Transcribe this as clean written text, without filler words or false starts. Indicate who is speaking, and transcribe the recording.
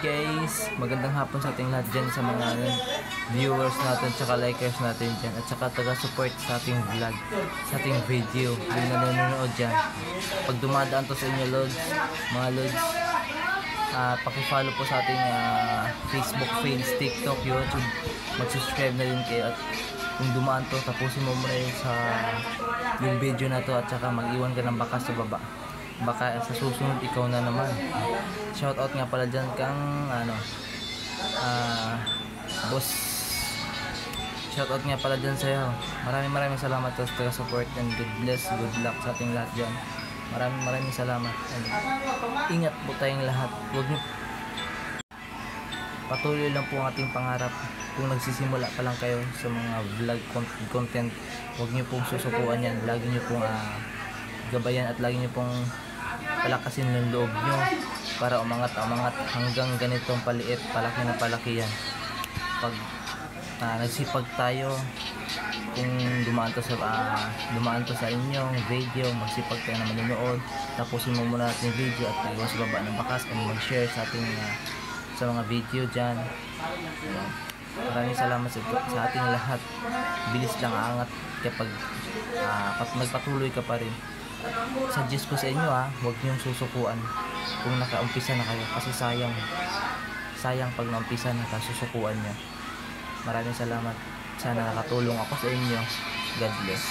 Speaker 1: guys, magandang hapon sa ating lahat dyan, sa mga viewers natin, tsaka likers natin dyan, at tsaka taga-support sa ating vlog, sa ating video, yung nanonood dyan. Pag dumadaan to sa inyo, Lods, mga Lods, pakifollow po sa ating Facebook page, TikTok, YouTube, mag-subscribe na din kayo. At kung dumaan to, tapusin mo muna sa yung video na to, at tsaka mag-iwan ka ng bakas sa baba. Baka sa susunod ikaw na naman. Shoutout nga pala dyan kang boss. Shoutout nga pala dyan sa'yo. Maraming salamat sa support, and God bless, good luck sa ating lahat dyan. Maraming salamat, and ingat po tayong lahat. Huwag niyo, patuloy lang po ang ating pangarap. Kung nagsisimula pa lang kayo sa mga vlog content, huwag niyo pong susukuan yan. Lagi niyo pong gabayan, at lagi niyo pong palakasin ng loob nyo para umangat hanggang ganitong paliit, palaki na palaki yan. Pag nagsipag tayo, kung dumaan to sa inyong video, magsipag tayo na manonood, tapusin mo muna natin yung video at iwan sa baba ng bakas, and mag-share sa ating sa mga video dyan. Maraming salamat sa ating lahat. Bilis lang aangat kapag nagpatuloy ka pa rin. Suggest ko sa inyo, huwag niyong susukuan kung nakaumpisa na kayo, kasi sayang pag naumpisa na susukuan niyo. Maraming salamat. Sana nakatulong ako sa inyo. God bless.